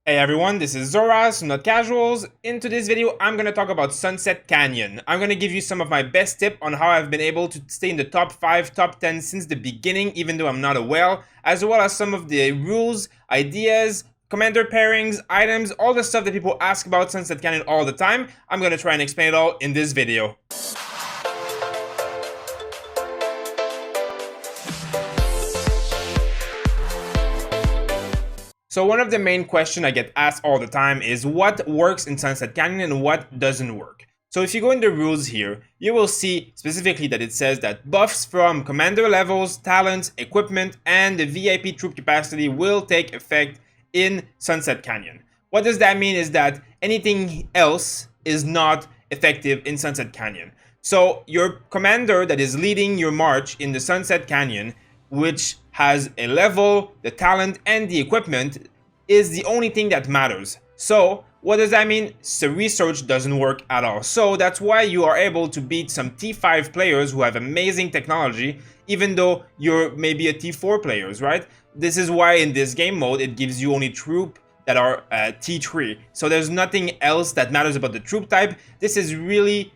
Hey everyone, this is Zoras from Not Casuals. In today's video, I'm going to talk about Sunset Canyon. I'm going to give you some of my best tips on how I've been able to stay in the top 5, top 10 since the beginning, even though I'm not a whale, as well as some of the rules, ideas, commander pairings, items, all the stuff that people ask about Sunset Canyon all the time. I'm going to try and explain it all in this video. So one of the main questions I get asked all the time is what works in Sunset Canyon and what doesn't work. So if you go in the rules here, you will see specifically that it says that buffs from commander levels, talents, equipment, and the VIP troop capacity will take effect in Sunset Canyon. What does that mean is that anything else is not effective in Sunset Canyon. So your commander that is leading your march in the Sunset Canyon, which has a level, the talent, and the equipment, is the only thing that matters. So what does that mean? So research doesn't work at all. So that's why you are able to beat some T5 players who have amazing technology, even though you're maybe a T4 players, right? This is why in this game mode, it gives you only troop that are T3. So there's nothing else that matters about the troop type. This is really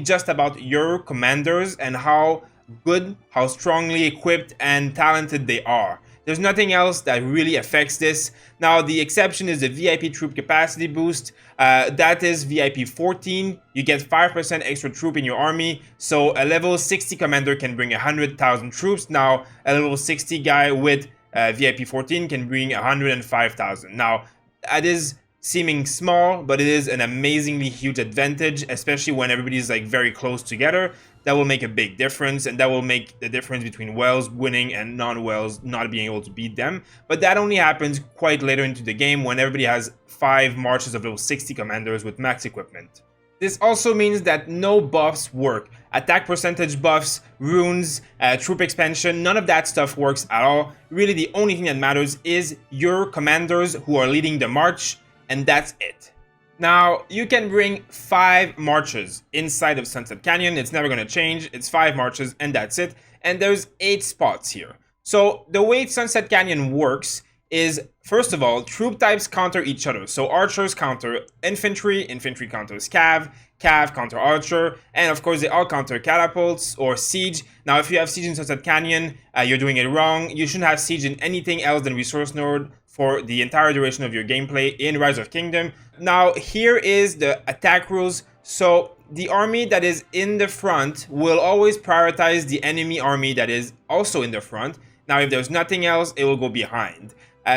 just about your commanders and how good, how strongly equipped and talented they are. There's nothing else that really affects this. Now, the exception is the VIP troop capacity boost. That is VIP 14. You get 5% extra troop in your army. So a level 60 commander can bring 100,000 troops. Now, a level 60 guy with VIP 14 can bring 105,000. Now, that is seeming small, but it is an amazingly huge advantage, especially when everybody's like very close together. That will make a big difference, and that will make the difference between whales winning and non-whales not being able to beat them. But that only happens quite later into the game when everybody has 5 marches of those 60 commanders with max equipment. This also means that no buffs work. Attack percentage buffs, runes, troop expansion, none of that stuff works at all. Really, the only thing that matters is your commanders who are leading the march, and that's it. Now, you can bring 5 marches inside of Sunset Canyon. It's never going to change. It's 5 marches and that's it. And there's 8 spots here. So the way Sunset Canyon works is, first of all, troop types counter each other. So archers counter infantry, infantry counters cav, cav counter archer, and of course they all counter catapults or siege. Now, if you have siege in Sunset Canyon, you're doing it wrong. You shouldn't have siege in anything else than resource node for the entire duration of your gameplay in Rise of Kingdom. Now, here is the attack rules. So the army that is in the front will always prioritize the enemy army that is also in the front. Now, if there's nothing else, it will go behind.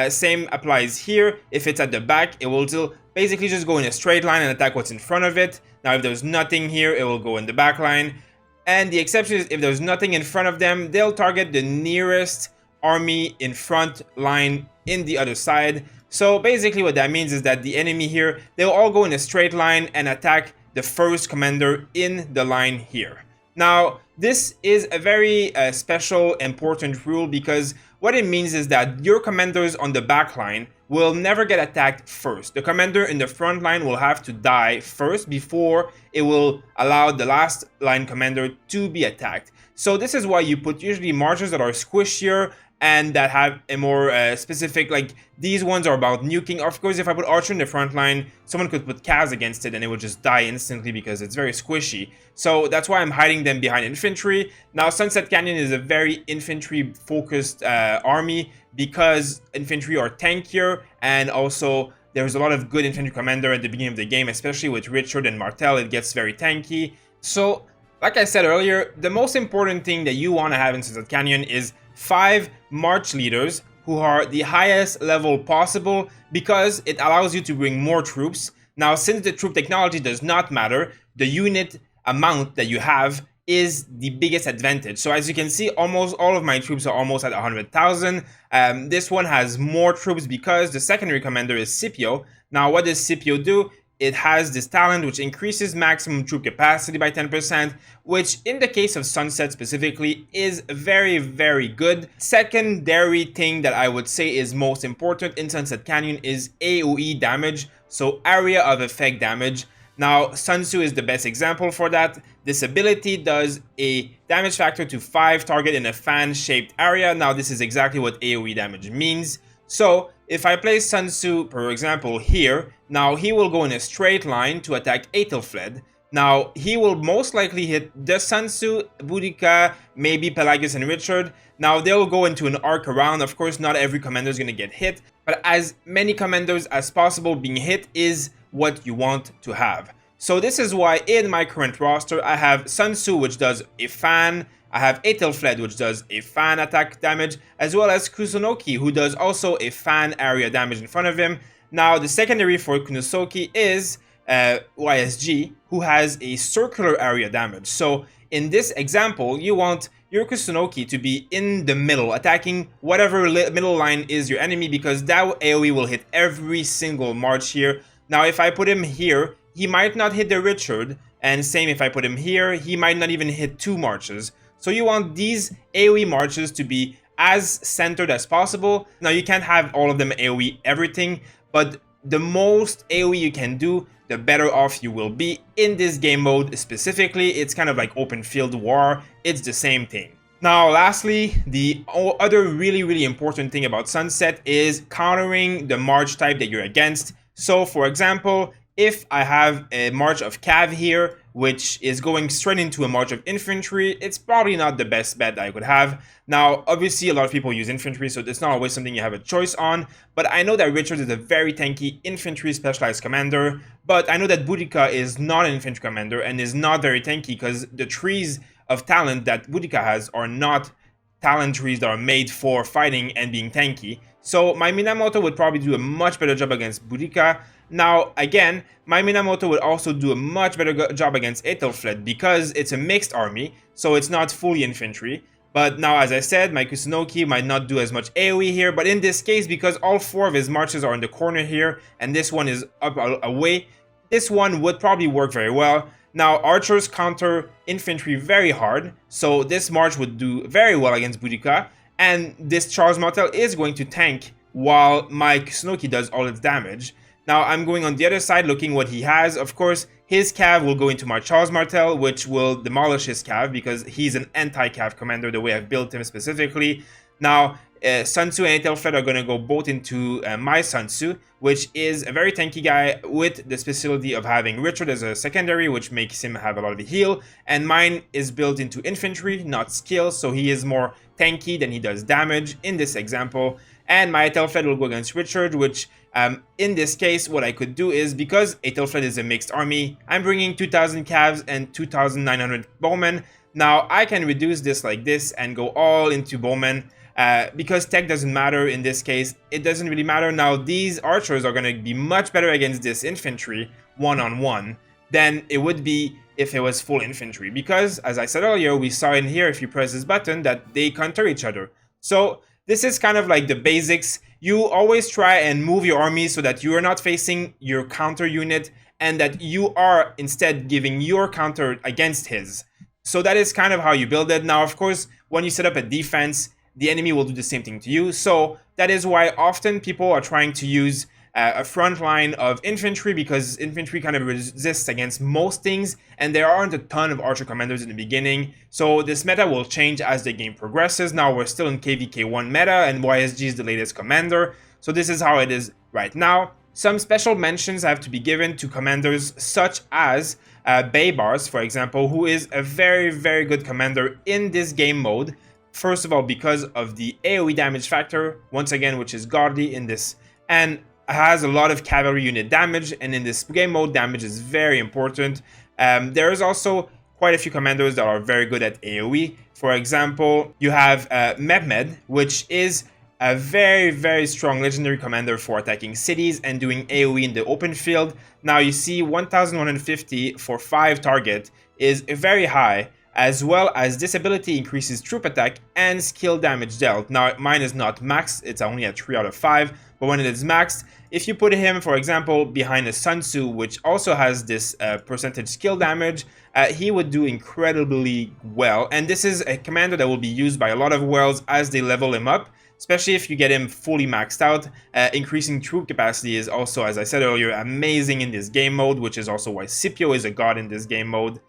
Same applies here. If it's at the back, it will still basically just go in a straight line and attack what's in front of it. Now, if there's nothing here, it will go in the back line. And the exception is if there's nothing in front of them, they'll target the nearest army in front line in the other side. So basically what that means is that the enemy here, they'll all go in a straight line and attack the first commander in the line here. Now, this is a very special, important rule because what it means is that your commanders on the back line will never get attacked first. The commander in the front line will have to die first before it will allow the last line commander to be attacked. So this is why you put usually marches that are squishier and that have a more specific, like these ones are about nuking. Of course, if I put archer in the front line, someone could put Kaz against it and it would just die instantly because it's very squishy. So that's why I'm hiding them behind infantry. Now, Sunset Canyon is a very infantry-focused army because infantry are tankier, and also there's a lot of good infantry commander at the beginning of the game, especially with Richard and Martel. It gets very tanky. So, like I said earlier, the most important thing that you want to have in Sunset Canyon is 5 march leaders who are the highest level possible because it allows you to bring more troops. Now, since the troop technology does not matter, the unit amount that you have is the biggest advantage. So as you can see, almost all of my troops are almost at 100,000. This one has more troops because the secondary commander is Scipio. Now, what does Scipio do? It has this talent which increases maximum troop capacity by 10%, which in the case of Sunset specifically is very good. Secondary thing that I would say is most important in Sunset Canyon is AOE damage, so area of effect damage. Now, Sun Tzu is the best example for that. This ability does a damage factor to 5 target in a fan-shaped area. Now, this is exactly what AOE damage means. So if I place Sun Tzu, for example, here, now he will go in a straight line to attack Aethelflaed. Now, he will most likely hit the Sun Tzu, Boudica, maybe Pelagius and Richard. Now, they'll go into an arc around. Of course, not every commander is going to get hit, but as many commanders as possible being hit is what you want to have. So this is why in my current roster, I have Sun Tzu, which does a fan. I have Aethelflaed, which does a fan attack damage, as well as Kusunoki, who does also a fan area damage in front of him. Now, the secondary for Kusunoki is YSG, who has a circular area damage. So in this example, you want your Kusunoki to be in the middle, attacking whatever middle line is your enemy, because that AoE will hit every single march here. Now, if I put him here, he might not hit the Richard, and same if I put him here, he might not even hit 2 marches. So you want these AoE marches to be as centered as possible. Now, you can't have all of them AoE everything, but the most AoE you can do, the better off you will be in this game mode specifically. It's kind of like open field war. It's the same thing. Now, lastly, the other really important thing about Sunset is countering the march type that you're against. So, for example, if I have a march of cav here, which is going straight into a march of infantry, it's probably not the best bet I could have. Now, obviously, a lot of people use infantry, so it's not always something you have a choice on. But I know that Richard is a very tanky infantry specialized commander. But I know that Boudica is not an infantry commander and is not very tanky, because the trees of talent that Boudica has are not talent trees that are made for fighting and being tanky. So my Minamoto would probably do a much better job against Boudica. Now, again, my Minamoto would also do a much better job against Aethelflaed because it's a mixed army, so it's not fully infantry. But now, as I said, my Kusunoki might not do as much AoE here, but in this case, because all 4 of his marches are in the corner here, and this one is up away, this one would probably work very well. Now, archers counter infantry very hard, so this march would do very well against Boudica, and this Charles Martel is going to tank while my Kusunoki does all its damage. Now, I'm going on the other side looking what he has. Of course, his cav will go into my Charles Martel, which will demolish his cav because he's an anti-cav commander the way I've built him specifically. Now, Sun Tzu and Aethelflaed are going to go both into my Sun Tzu, which is a very tanky guy with the specialty of having Richard as a secondary, which makes him have a lot of heal. And mine is built into infantry, not skill, so he is more tanky than he does damage in this example. And my Aethelflaed will go against Richard, which in this case, what I could do is, because Aethelflaed is a mixed army, I'm bringing 2,000 calves and 2,900 bowmen. Now, I can reduce this like this and go all into bowmen. Because tech doesn't matter in this case, it doesn't really matter. Now, these archers are going to be much better against this infantry one-on-one than it would be if it was full infantry. Because, as I said earlier, we saw in here, if you press this button, that they counter each other. So, this is kind of like the basics. You always try and move your army so that you are not facing your counter unit and that you are instead giving your counter against his. So that is kind of how you build it. Now, of course, when you set up a defense, the enemy will do the same thing to you. So that is why often people are trying to use a front line of infantry, because infantry kind of resists against most things, and there aren't a ton of archer commanders in the beginning. So this meta will change as the game progresses. Now we're still in KVK1 meta, and YSG is the latest commander. So this is how it is right now. Some special mentions have to be given to commanders such as Baybars, for example, who is a very good commander in this game mode. First of all, because of the AOE damage factor, once again, which is godly in this, and has a lot of cavalry unit damage, and in this game mode, damage is very important. There is also quite a few commanders that are very good at AOE. For example, you have Mehmed, which is a very strong legendary commander for attacking cities and doing AOE in the open field. Now you see 1150 for 5 target is very high, as well as this ability increases troop attack and skill damage dealt. Now mine is not maxed, it's only at 3 out of 5, but when it is maxed, if you put him, for example, behind a Sun Tzu, which also has this percentage skill damage, he would do incredibly well. And this is a commander that will be used by a lot of worlds as they level him up, especially if you get him fully maxed out. Increasing troop capacity is also, as I said earlier, amazing in this game mode, which is also why Scipio is a god in this game mode.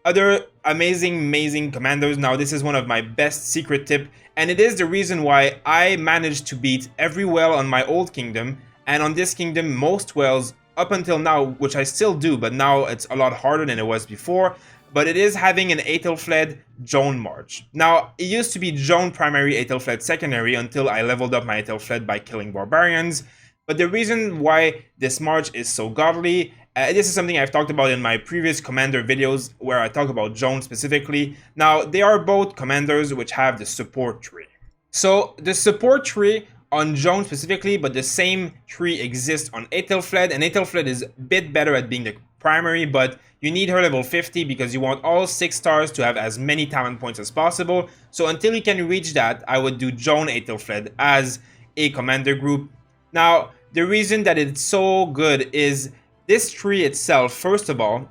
Other amazing commanders. Now this is one of my best secret tip, and it is the reason why I managed to beat every well on my old kingdom, and on this kingdom most wells up until now, which I still do, but now it's a lot harder than it was before. But it is having an Aethelflaed Joan March. Now, it used to be Joan primary, Aethelflaed secondary until I leveled up my Aethelflaed by killing barbarians. But the reason why this March is so godly, this is something I've talked about in my previous commander videos where I talk about Joan specifically. Now, they are both commanders which have the support tree. So, the support tree on Joan specifically, but the same tree exists on Aethelflaed, and Aethelflaed is a bit better at being the primary, but you need her level 50 because you want all 6 stars to have as many talent points as possible. So until you can reach that, I would do Joan Aethelflaed as a commander group. Now, the reason that it's so good is this tree itself, first of all,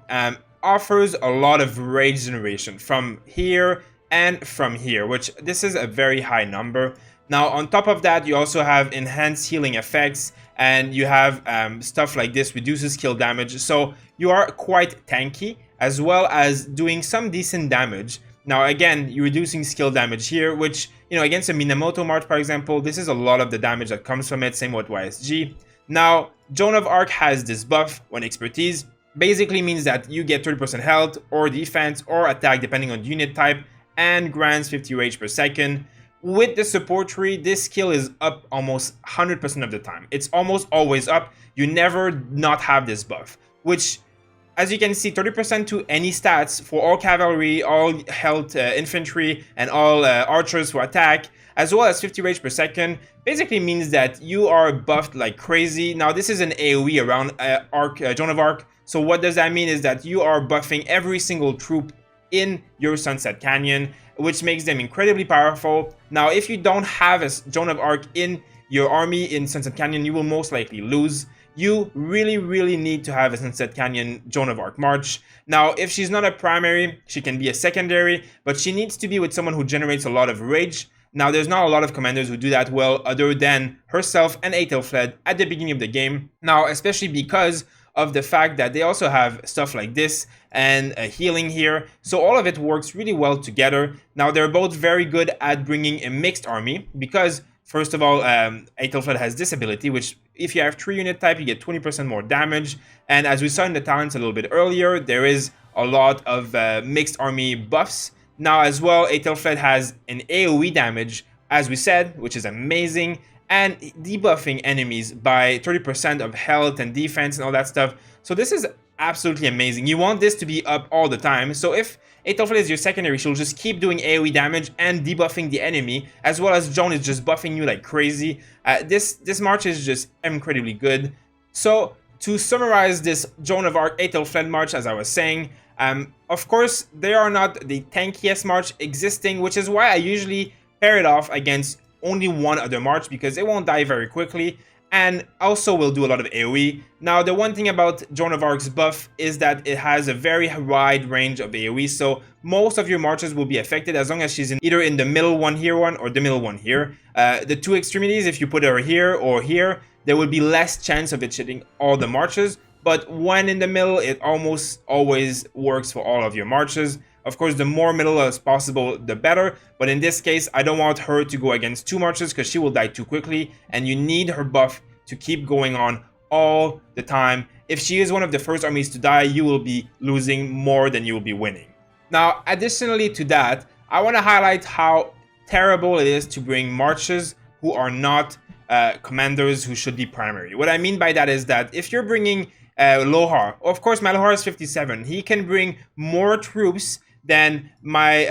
offers a lot of rage generation from here and from here, which this is a very high number. Now, on top of that, you also have enhanced healing effects, and you have stuff like this, reduces skill damage. So you are quite tanky, as well as doing some decent damage. Now, again, you're reducing skill damage here, which, you know, against a Minamoto March, for example, this is a lot of the damage that comes from it, same with YSG. Now, Joan of Arc has this buff when expertise. Basically means that you get 30% health, or defense, or attack, depending on unit type, and grants 50 rage per second. With the support tree, this skill is up almost 100% of the time. It's almost always up. You never not have this buff, which, as you can see, 30% to any stats for all cavalry, all health infantry, and all archers for attack, as well as 50 rage per second, basically means that you are buffed like crazy. Now, this is an AOE around Joan of Arc, so what does that mean is that you are buffing every single troop in your Sunset Canyon, which makes them incredibly powerful. Now, if you don't have a Joan of Arc in your army in Sunset Canyon, you will most likely lose. You really need to have a Sunset Canyon Joan of Arc March. Now, if she's not a primary, she can be a secondary, but she needs to be with someone who generates a lot of rage. Now, there's not a lot of commanders who do that well other than herself and Aethelflaed at the beginning of the game. Now, especially because of the fact that they also have stuff like this and healing here. So all of it works really well together. Now, they're both very good at bringing a mixed army because, first of all, Aethelflaed has this ability, which if you have 3 unit type, you get 20% more damage. And as we saw in the talents a little bit earlier, there is a lot of mixed army buffs. Now, as well, Aethelflaed has an AOE damage, as we said, which is amazing, and debuffing enemies by 30% of health and defense and all that stuff. So this is absolutely amazing. You want this to be up all the time. So if Aethelflaed is your secondary, she'll just keep doing AoE damage and debuffing the enemy, as well as Joan is just buffing you like crazy. This March is just incredibly good. So to summarize this Joan of Arc Aethelflaed March, as I was saying, of course, they are not the tankiest March existing, which is why I usually pair it off against only one other March, because it won't die very quickly, and also will do a lot of AoE. Now, the one thing about Joan of Arc's buff is that it has a very wide range of AoE, so most of your Marches will be affected as long as she's either in the middle one here one or the middle one here. The two extremities, if you put her here or here, there will be less chance of it hitting all the Marches, but when in the middle, it almost always works for all of your Marches. Of course, the more middle as possible, the better. But in this case, I don't want her to go against 2 Marches because she will die too quickly. And you need her buff to keep going on all the time. If she is one of the first armies to die, you will be losing more than you will be winning. Now, additionally to that, I want to highlight how terrible it is to bring Marches who are not commanders who should be primary. What I mean by that is that if you're bringing Lohar, of course, my Lohar is 57. He can bring more troops than my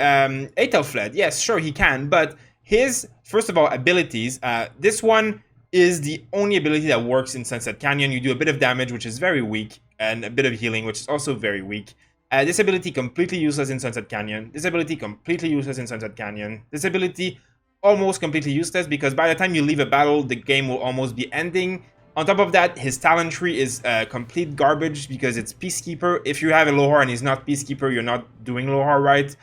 Aethelflaed. Yes, sure, he can, but his, first of all, abilities, this one is the only ability that works in Sunset Canyon. You do a bit of damage, which is very weak, and a bit of healing, which is also very weak. This ability completely useless in Sunset Canyon. This ability completely useless in Sunset Canyon. This ability almost completely useless because by the time you leave a battle, the game will almost be ending. On top of that, his talent tree is complete garbage because it's Peacekeeper. If you have a Lohar and he's not Peacekeeper, you're not doing Lohar right.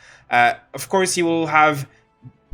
Of course, he will have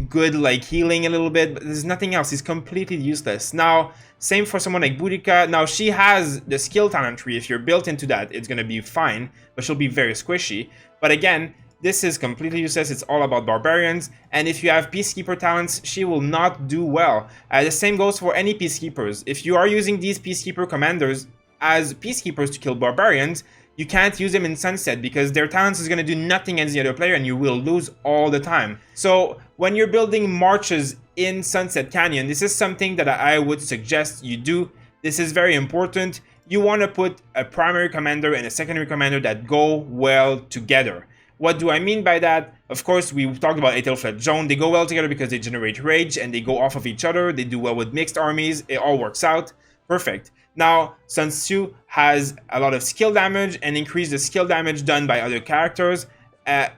good like healing a little bit, but there's nothing else. He's completely useless. Now, same for someone like Boudica. Now, she has the skill talent tree. If you're built into that, it's going to be fine, but she'll be very squishy. But again, this is completely useless. It's all about barbarians, and if you have peacekeeper talents, she will not do well. The same goes for any peacekeepers. If you are using these peacekeeper commanders as peacekeepers to kill barbarians, you can't use them in Sunset because their talents is going to do nothing against the other player and you will lose all the time. So when you're building marches in Sunset Canyon, this is something that I would suggest you do. This is very important. You want to put a primary commander and a secondary commander that go well together. What do I mean by that? Of course, we talked about Aethelflaed Joan. They go well together because they generate rage and they go off of each other. They do well with mixed armies. It all works out. Perfect. Now, Sun Tzu has a lot of skill damage and increase the skill damage done by other characters.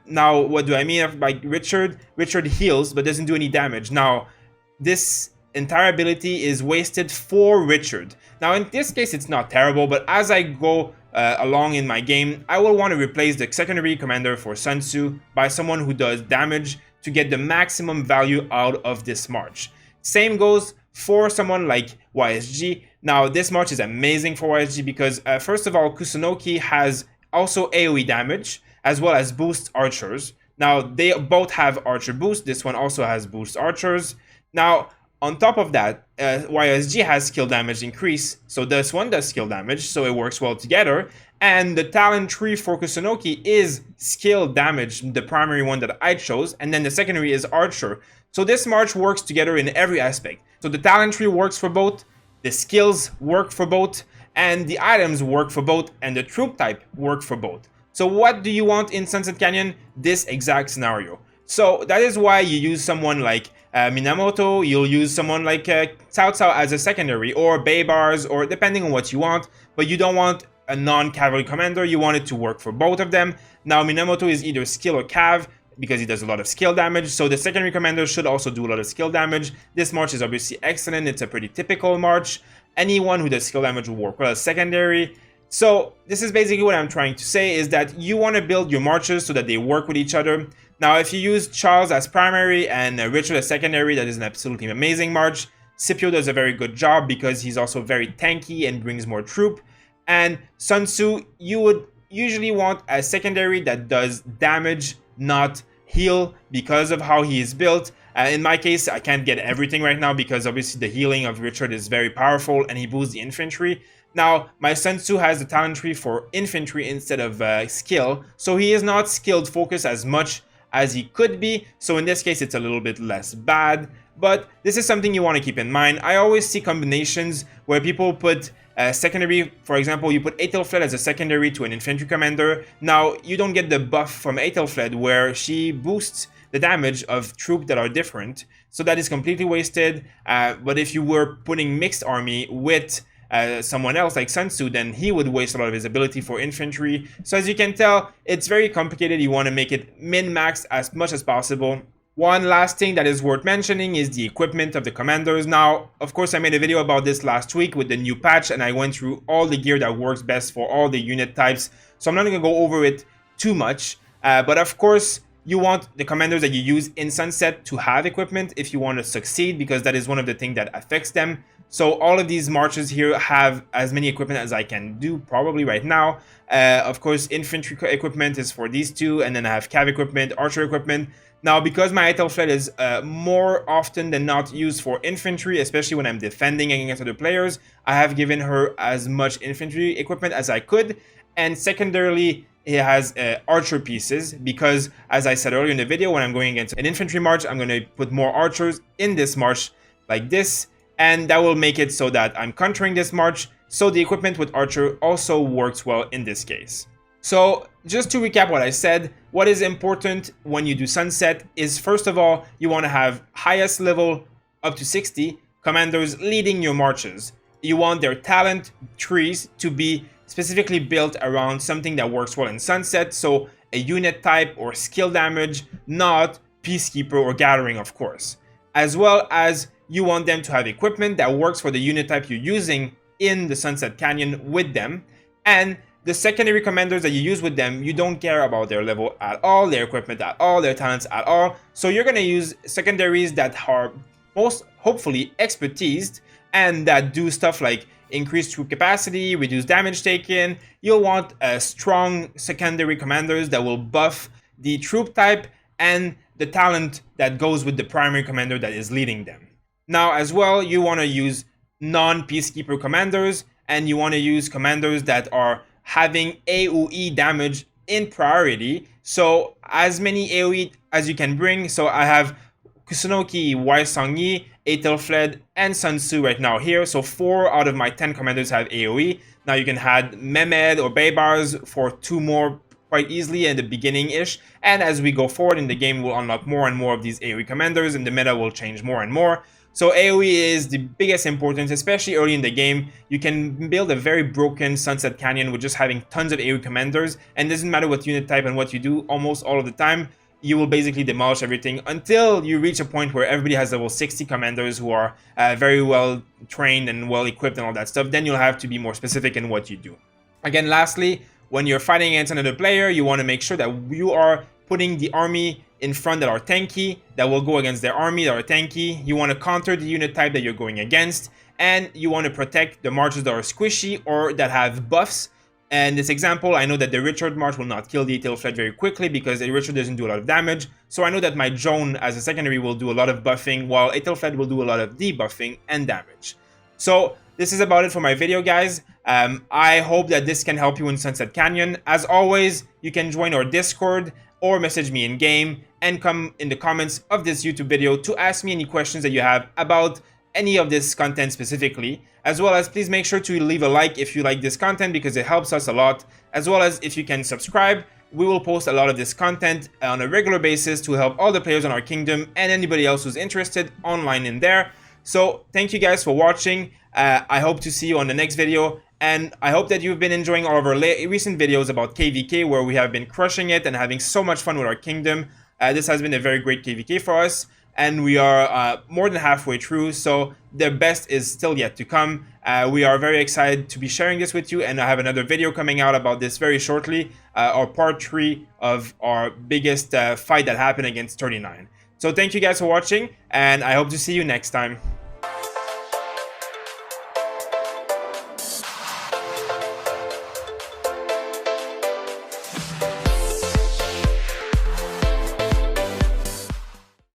Now, what do I mean by Richard? Richard heals but doesn't do any damage. Now, this entire ability is wasted for Richard. Now, in this case, it's not terrible, but as I go along in my game, I will want to replace the secondary commander for Sun Tzu by someone who does damage to get the maximum value out of this march. Same goes for someone like YSG. Now, this march is amazing for YSG because, first of all, Kusunoki has also AOE damage, as well as boost archers. Now, they both have archer boost. This one also has boost archers. Now, on top of that, YSG has skill damage increase, so this one does skill damage, so it works well together. And the talent tree for Kusunoki is skill damage, the primary one that I chose, and then the secondary is archer. So this march works together in every aspect. So the talent tree works for both, the skills work for both, and the items work for both, and the troop type work for both. So what do you want in Sunset Canyon? This exact scenario. So that is why you use someone like Minamoto, you'll use someone like Cao Cao as a secondary, or Baybars, or depending on what you want, but you don't want a non-cavalry commander, you want it to work for both of them. Now Minamoto is either skill or cav, because he does a lot of skill damage, so the secondary commander should also do a lot of skill damage. This march is obviously excellent, it's a pretty typical march. Anyone who does skill damage will work well as secondary. So this is basically what I'm trying to say, is that you want to build your marches so that they work with each other. Now, if you use Charles as primary and Richard as secondary, that is an absolutely amazing march. Scipio does a very good job because he's also very tanky and brings more troop. And Sun Tzu, you would usually want a secondary that does damage, not heal, because of how he is built. In my case, I can't get everything right now because obviously the healing of Richard is very powerful and he boosts the infantry. Now, my Sun Tzu has the talent tree for infantry instead of skill, so he is not skilled focused as much as he could be, so in this case it's a little bit less bad, but this is something you want to keep in mind. I always see combinations where people put secondary, for example, you put Aethelflaed as a secondary to an infantry commander. Now, you don't get the buff from Aethelflaed where she boosts the damage of troops that are different, so that is completely wasted. But if you were putting mixed army with someone else like Sun Tzu, then he would waste a lot of his ability for infantry. So as you can tell, it's very complicated. You want to make it min-maxed as much as possible. One last thing that is worth mentioning is the equipment of the commanders. Now, of course, I made a video about this last week with the new patch, and I went through all the gear that works best for all the unit types. So I'm not going to go over it too much. But of course, you want the commanders that you use in Sunset to have equipment if you want to succeed, because that is one of the things that affects them. So all of these marches here have as many equipment as I can do probably right now. Of course, infantry equipment is for these two, and then I have cav equipment, archer equipment. Now, because my Aethelflaed is more often than not used for infantry, especially when I'm defending against other players, I have given her as much infantry equipment as I could. And secondarily, it has archer pieces, because as I said earlier in the video, when I'm going against an infantry march, I'm going to put more archers in this march like this. And that will make it so that I'm countering this march, so the equipment with archer also works well in this case. So just to recap what I said, what is important when you do Sunset is, first of all, you want to have highest level up to 60 commanders leading your marches. You want their talent trees to be specifically built around something that works well in Sunset, so a unit type or skill damage, not Peacekeeper or Gathering, of course. As well as you want them to have equipment that works for the unit type you're using in the Sunset Canyon with them. And the secondary commanders that you use with them, you don't care about their level at all, their equipment at all, their talents at all. So you're going to use secondaries that are most hopefully expertised and that do stuff like increased troop capacity, reduced damage taken. You'll want strong secondary commanders that will buff the troop type and the talent that goes with the primary commander that is leading them. Now, as well, you want to use non-peacekeeper commanders, and you want to use commanders that are having AOE damage in priority. So as many AOE as you can bring. So I have Kusunoki, Wai Songyi, Aethelflaed, and Sun Tzu right now here. So 4 out of my 10 commanders have AOE. Now you can add Mehmed or Baybars for 2 more quite easily in the beginning-ish. And as we go forward in the game, we'll unlock more and more of these AOE commanders, and the meta will change more and more. So AOE is the biggest importance, especially early in the game. You can build a very broken Sunset Canyon with just having tons of AOE commanders, and it doesn't matter what unit type and what you do, almost all of the time, you will basically demolish everything until you reach a point where everybody has level 60 commanders who are very well trained and well equipped and all that stuff. Then you'll have to be more specific in what you do. Again, lastly, when you're fighting against another player, you want to make sure that you are putting the army in front that are tanky, that will go against their army that are tanky. You want to counter the unit type that you're going against, and you want to protect the marches that are squishy or that have buffs. And this example, I know that the Richard March will not kill the Aethelflaed very quickly because the Richard doesn't do a lot of damage. So I know that my Joan as a secondary will do a lot of buffing, while Aethelflaed will do a lot of debuffing and damage. So this is about it for my video, guys. I hope that this can help you in Sunset Canyon. As always, you can join our Discord or message me in game and come in the comments of this YouTube video to ask me any questions that you have about any of this content specifically, as well as please make sure to leave a like if you like this content because it helps us a lot, as well as if you can subscribe. We will post a lot of this content on a regular basis to help all the players on our kingdom and anybody else who's interested online in there. So thank you guys for watching. I hope to see you on the next video, and I hope that you've been enjoying all of our recent videos about KVK, where we have been crushing it and having so much fun with our kingdom. This has been a very great KVK for us, and we are more than halfway through, so the best is still yet to come. We are very excited to be sharing this with you, and I have another video coming out about this very shortly, our part 3 of our biggest fight that happened against 39. So thank you guys for watching, and I hope to see you next time.